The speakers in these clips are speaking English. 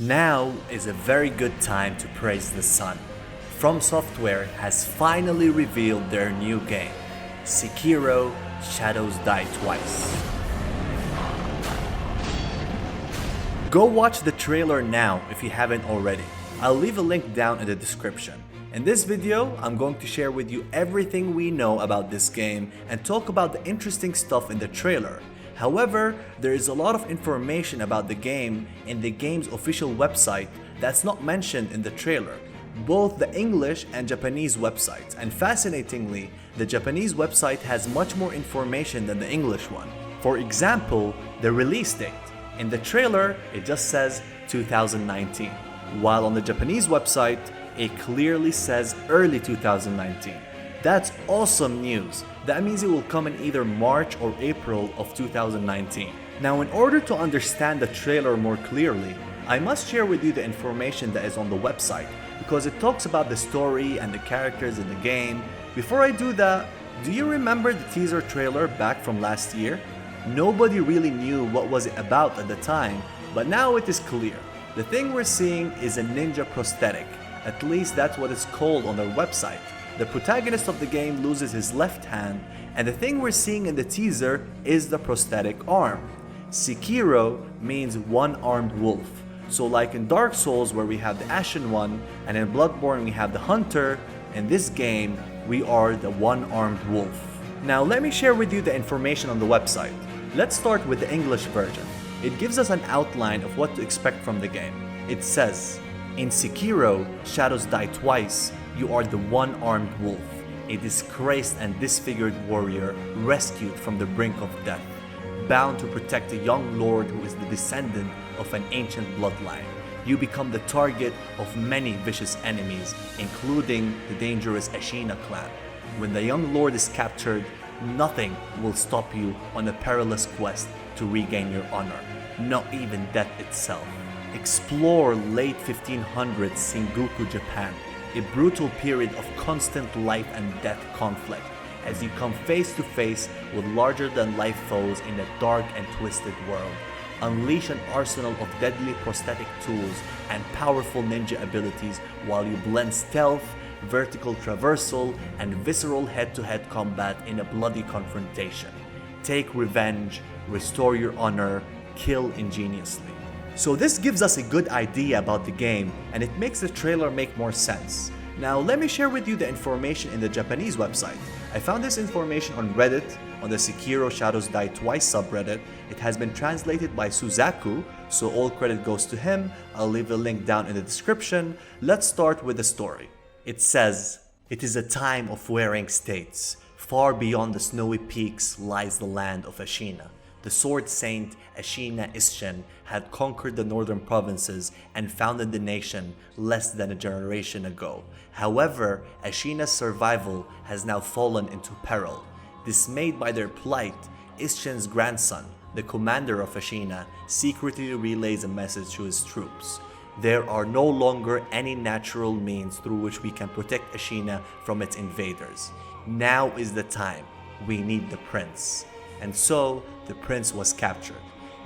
Now is a very good time to praise the sun. From Software has finally revealed their new game, Sekiro: Shadows Die Twice. Go watch the trailer now if you haven't already. I'll leave a link down in the description. In this video, I'm going to share with you everything we know about this game and talk about the interesting stuff in the trailer. However, there is a lot of information about the game in the game's official website that's not mentioned in the trailer, both the English and Japanese websites, and fascinatingly, the Japanese website has much more information than the English one. For example, the release date. In the trailer, it just says 2019, while on the Japanese website, it clearly says early 2019. That's awesome news. That means it will come in either March or April of 2019. Now, in order to understand the trailer more clearly, I must share with you the information that is on the website because it talks about the story and the characters in the game. Before I do that, do you remember the teaser trailer back from last year? Nobody really knew what was it about at the time, but now it is clear. The thing we're seeing is a ninja prosthetic. At least that's what it's called on their website. The protagonist of the game loses his left hand, and the thing we're seeing in the teaser is the prosthetic arm. Sekiro means one-armed wolf. So like in Dark Souls where we have the Ashen One, and in Bloodborne we have the Hunter, in this game we are the one-armed wolf. Now let me share with you the information on the website. Let's start with the English version. It gives us an outline of what to expect from the game. It says, in Sekiro: Shadows Die Twice, you are the one-armed wolf, a disgraced and disfigured warrior rescued from the brink of death, bound to protect a young lord who is the descendant of an ancient bloodline. You become the target of many vicious enemies, including the dangerous Ashina clan. When the young lord is captured, nothing will stop you on a perilous quest to regain your honor, not even death itself. Explore late 1500s Sengoku Japan, a brutal period of constant life and death conflict as you come face to face with larger than life foes in a dark and twisted world. Unleash an arsenal of deadly prosthetic tools and powerful ninja abilities while you blend stealth, vertical traversal, and visceral head-to-head combat in a bloody confrontation. Take revenge, restore your honor, kill ingeniously. So this gives us a good idea about the game, and it makes the trailer make more sense. Now let me share with you the information in the Japanese website. I found this information on Reddit, on the Sekiro Shadows Die Twice subreddit. It has been translated by Suzaku, so all credit goes to him. I'll leave a link down in the description. Let's start with the story. It says, it is a time of warring states. Far beyond the snowy peaks lies the land of Ashina. The sword saint Ashina Isshin had conquered the northern provinces and founded the nation less than a generation ago. However, Ashina's survival has now fallen into peril. Dismayed by their plight, Isshin's grandson, the commander of Ashina, secretly relays a message to his troops. There are no longer any natural means through which we can protect Ashina from its invaders. Now is the time. We need the prince. And so, the prince was captured.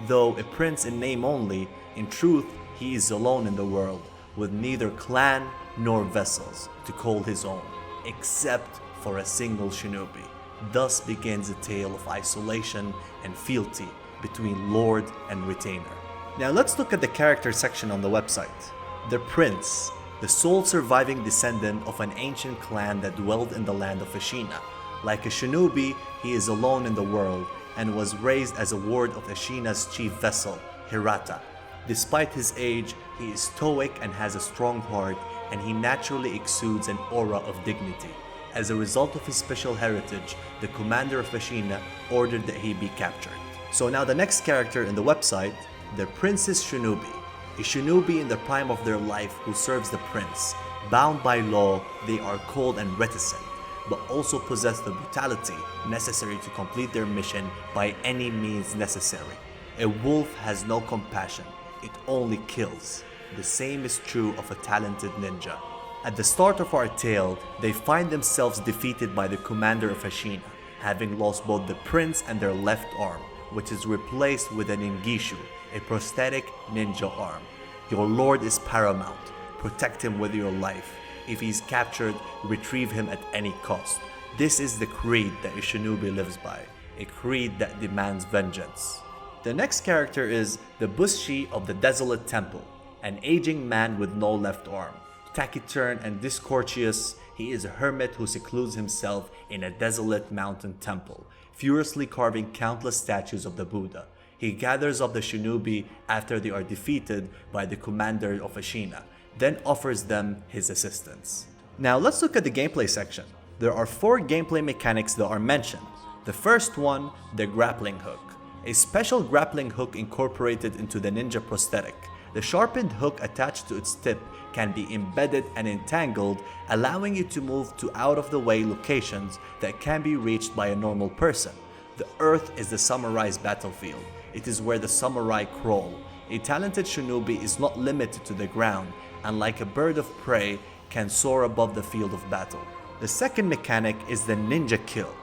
Though a prince in name only, in truth, he is alone in the world, with neither clan nor vessels to call his own, except for a single shinobi. Thus begins a tale of isolation and fealty between lord and retainer. Now let's look at the character section on the website. The prince, the sole surviving descendant of an ancient clan that dwelled in the land of Ashina. Like a shinobi, he is alone in the world and was raised as a ward of Ashina's chief vessel, Hirata. Despite his age, he is stoic and has a strong heart, and he naturally exudes an aura of dignity. As a result of his special heritage, the commander of Ashina ordered that he be captured. So now the next character in the website, the Prince's Shinobi. A shinobi in the prime of their life who serves the prince. Bound by law, they are cold and reticent, but also possess the brutality necessary to complete their mission by any means necessary. A wolf has no compassion, it only kills. The same is true of a talented ninja. At the start of our tale, they find themselves defeated by the commander of Ashina, having lost both the prince and their left arm, which is replaced with an ingishu, a prosthetic ninja arm. Your lord is paramount. Protect him with your life. If he's captured, retrieve him at any cost. This is the creed that a shinobi lives by, a creed that demands vengeance. The next character is the Bushi of the Desolate Temple, an aging man with no left arm. Taciturn and discourteous, he is a hermit who secludes himself in a desolate mountain temple, furiously carving countless statues of the Buddha. He gathers up the shinobi after they are defeated by the commander of Ashina, then offers them his assistance. Now let's look at the gameplay section. There are 4 gameplay mechanics that are mentioned. The first one, the grappling hook. A special grappling hook incorporated into the ninja prosthetic. The sharpened hook attached to its tip can be embedded and entangled, allowing you to move to out-of-the-way locations that can be reached by a normal person. The earth is the samurai's battlefield. It is where the samurai crawl. A talented shinobi is not limited to the ground, and like a bird of prey, can soar above the field of battle. The second mechanic is the ninja kill.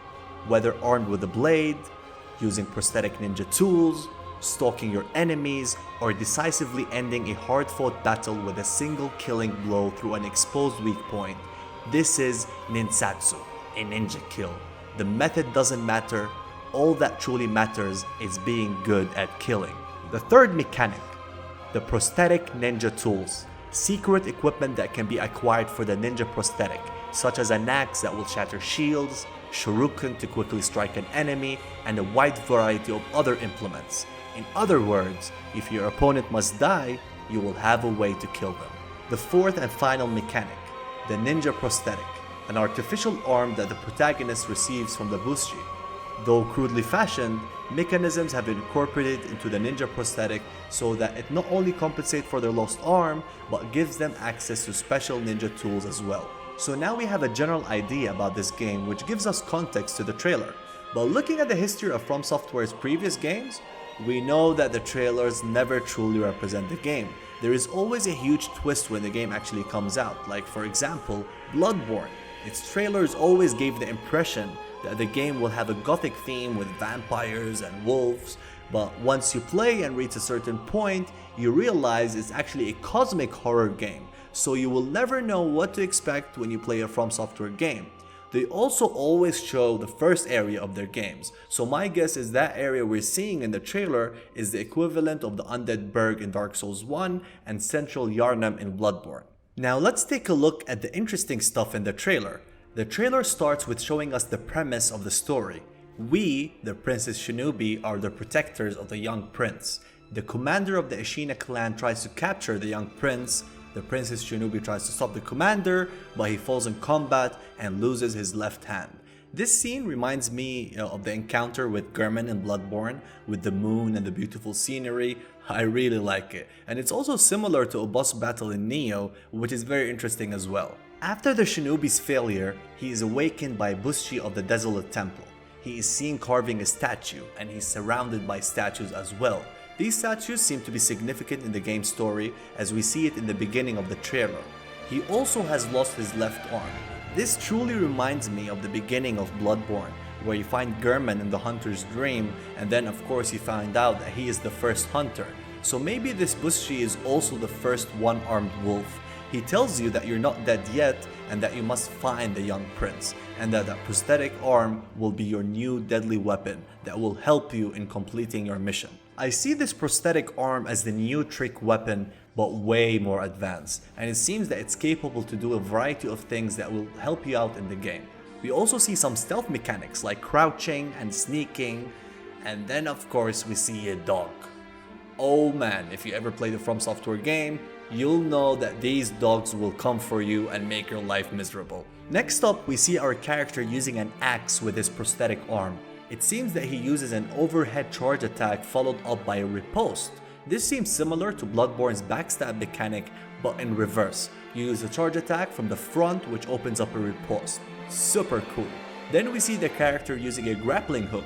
Whether armed with a blade, using prosthetic ninja tools, stalking your enemies, or decisively ending a hard-fought battle with a single killing blow through an exposed weak point, this is ninsatsu, a ninja kill. The method doesn't matter, all that truly matters is being good at killing. The third mechanic, the prosthetic ninja tools. Secret equipment that can be acquired for the ninja prosthetic, such as an axe that will shatter shields, shuriken to quickly strike an enemy, and a wide variety of other implements. In other words, if your opponent must die, you will have a way to kill them. The fourth and final mechanic, the ninja prosthetic, an artificial arm that the protagonist receives from the Bushi. Though crudely fashioned, mechanisms have been incorporated into the ninja prosthetic so that it not only compensates for their lost arm, but gives them access to special ninja tools as well. So now we have a general idea about this game, which gives us context to the trailer. But looking at the history of FromSoftware's previous games, we know that the trailers never truly represent the game. There is always a huge twist when the game actually comes out, like for example, Bloodborne. Its trailers always gave the impression that the game will have a gothic theme with vampires and wolves, but once you play and reach a certain point, you realize it's actually a cosmic horror game, so you will never know what to expect when you play a FromSoftware game. They also always show the first area of their games, so my guess is that area we're seeing in the trailer is the equivalent of the Undead Burg in Dark Souls 1 and Central Gehrman in Bloodborne. Now let's take a look at the interesting stuff in the trailer. The trailer starts with showing us the premise of the story. We, the Princess Shinobi, are the protectors of the young prince. The commander of the Ashina clan tries to capture the young prince. The Princess Shinobi tries to stop the commander, but he falls in combat and loses his left hand. This scene reminds me of the encounter with Gehrman in Bloodborne, with the moon and the beautiful scenery. I really like it. And it's also similar to a boss battle in Neo, which is very interesting as well. After the shinobi's failure, he is awakened by Bushi of the Desolate Temple. He is seen carving a statue, and he's surrounded by statues as well. These statues seem to be significant in the game's story, as we see it in the beginning of the trailer. He also has lost his left arm. This truly reminds me of the beginning of Bloodborne, where you find Gehrman in the hunter's dream, and then of course you find out that he is the first hunter. So maybe this Bushi is also the first one-armed wolf. He tells you that you're not dead yet and that you must find the young prince, and that prosthetic arm will be your new deadly weapon that will help you in completing your mission. I see this prosthetic arm as the new trick weapon, but way more advanced, and it seems that it's capable to do a variety of things that will help you out in the game. We also see some stealth mechanics like crouching and sneaking, and then of course we see a dog. Oh man, if you ever played a FromSoftware game, you'll know that these dogs will come for you and make your life miserable. Next up, we see our character using an axe with his prosthetic arm. It seems that he uses an overhead charge attack followed up by a riposte. This seems similar to Bloodborne's backstab mechanic, but in reverse. You use a charge attack from the front, which opens up a riposte. Super cool. Then we see the character using a grappling hook.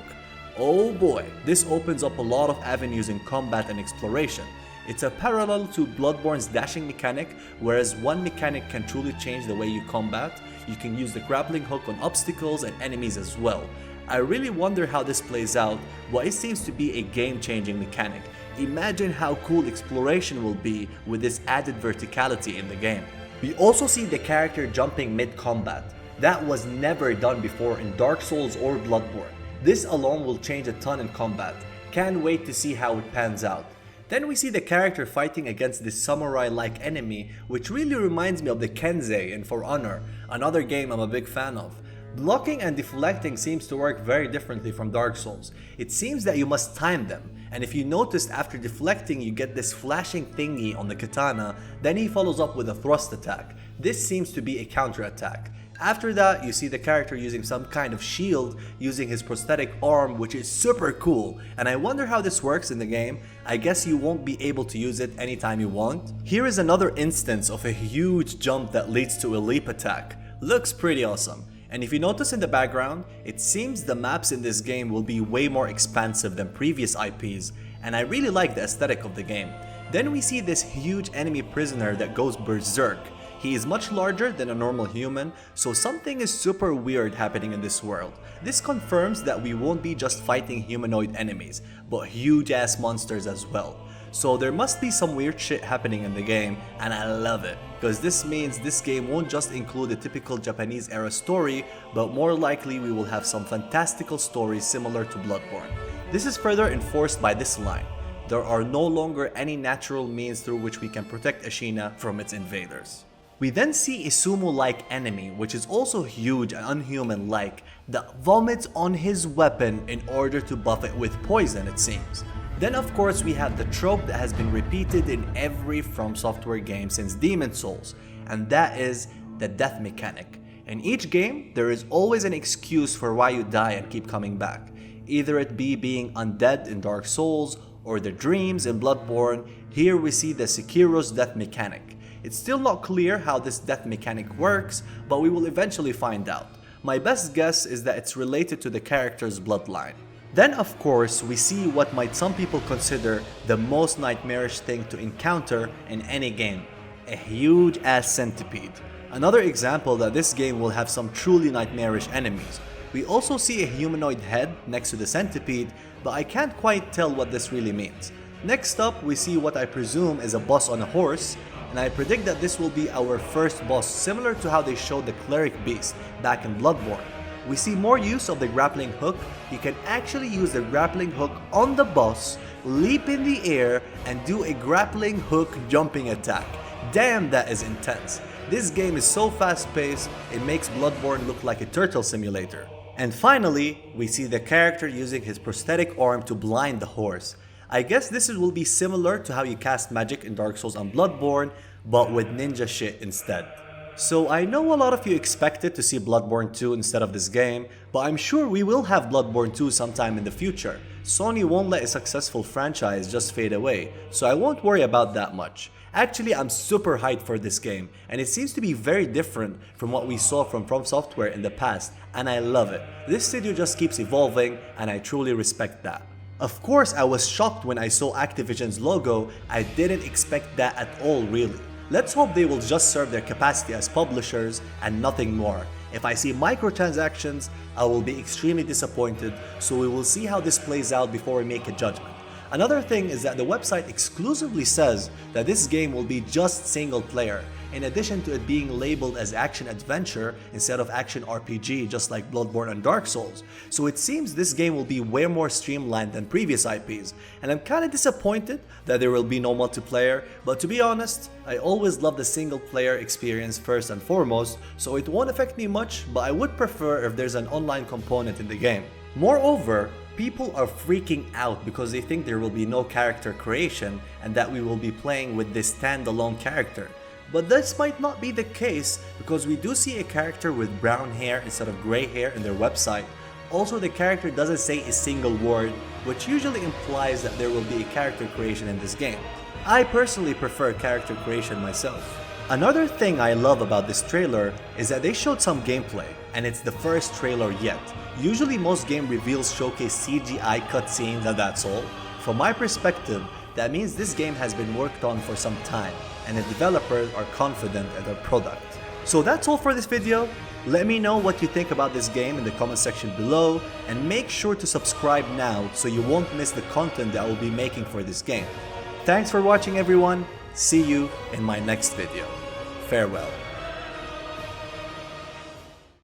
Oh boy, this opens up a lot of avenues in combat and exploration. It's a parallel to Bloodborne's dashing mechanic, whereas one mechanic can truly change the way you combat. You can use the grappling hook on obstacles and enemies as well. I really wonder how this plays out, but it seems to be a game-changing mechanic. Imagine how cool exploration will be with this added verticality in the game. We also see the character jumping mid-combat. That was never done before in Dark Souls or Bloodborne. This alone will change a ton in combat. Can't wait to see how it pans out. Then we see the character fighting against this samurai-like enemy, which really reminds me of the Kensei in For Honor, another game I'm a big fan of. Blocking and deflecting seems to work very differently from Dark Souls. It seems that you must time them, and if you noticed after deflecting you get this flashing thingy on the katana, then he follows up with a thrust attack. This seems to be a counter attack. After that, you see the character using some kind of shield using his prosthetic arm, which is super cool, and I wonder how this works in the game. I guess you won't be able to use it anytime you want. Here is another instance of a huge jump that leads to a leap attack. Looks pretty awesome. And if you notice in the background, it seems the maps in this game will be way more expansive than previous IPs, and I really like the aesthetic of the game. Then we see this huge enemy prisoner that goes berserk. He is much larger than a normal human, so something is super weird happening in this world. This confirms that we won't be just fighting humanoid enemies, but huge ass monsters as well. So there must be some weird shit happening in the game, and I love it, because this means this game won't just include a typical Japanese era story, but more likely we will have some fantastical stories similar to Bloodborne. This is further enforced by this line: there are no longer any natural means through which we can protect Ashina from its invaders. We then see a sumo-like enemy, which is also huge and unhuman-like, that vomits on his weapon in order to buff it with poison, it seems. Then of course we have the trope that has been repeated in every FromSoftware game since Demon's Souls, and that is the death mechanic. In each game, there is always an excuse for why you die and keep coming back. Either it be being undead in Dark Souls, or the dreams in Bloodborne. Here we see the Sekiro's death mechanic. It's still not clear how this death mechanic works, but we will eventually find out. My best guess is that it's related to the character's bloodline. Then of course we see what might some people consider the most nightmarish thing to encounter in any game: a huge ass centipede. Another example that this game will have some truly nightmarish enemies. We also see a humanoid head next to the centipede, but I can't quite tell what this really means. Next up we see what I presume is a boss on a horse, and I predict that this will be our first boss, similar to how they showed the cleric beast back in Bloodborne. We see more use of the grappling hook. You can actually use the grappling hook on the boss, leap in the air, and do a grappling hook jumping attack. Damn, that is intense. This game is so fast paced, it makes Bloodborne look like a turtle simulator. And finally, we see the character using his prosthetic arm to blind the horse. I guess this will be similar to how you cast magic in Dark Souls and Bloodborne, but with ninja shit instead. So I know a lot of you expected to see Bloodborne 2 instead of this game, but I'm sure we will have Bloodborne 2 sometime in the future. Sony won't let a successful franchise just fade away, so I won't worry about that much. Actually, I'm super hyped for this game, and it seems to be very different from what we saw from FromSoftware in the past, and I love it. This studio just keeps evolving, and I truly respect that. Of course, I was shocked when I saw Activision's logo. I didn't expect that at all, really. Let's hope they will just serve their capacity as publishers and nothing more. If I see microtransactions, I will be extremely disappointed, so we will see how this plays out before we make a judgment. Another thing is that the website exclusively says that this game will be just single player, in addition to it being labeled as action adventure instead of action RPG, just like Bloodborne and Dark Souls. So it seems this game will be way more streamlined than previous IPs, and I'm kinda disappointed that there will be no multiplayer, but to be honest, I always love the single player experience first and foremost, so it won't affect me much, but I would prefer if there's an online component in the game. Moreover, people are freaking out because they think there will be no character creation and that we will be playing with this standalone character. But this might not be the case, because we do see a character with brown hair instead of gray hair in their website. Also, the character doesn't say a single word, which usually implies that there will be a character creation in this game. I personally prefer character creation myself. Another thing I love about this trailer is that they showed some gameplay, and it's the first trailer yet. Usually most game reveals showcase CGI cutscenes and that's all. From my perspective, that means this game has been worked on for some time, and the developers are confident in their product. So that's all for this video. Let me know what you think about this game in the comment section below, and make sure to subscribe now so you won't miss the content that I will be making for this game. Thanks for watching everyone, see you in my next video. Farewell.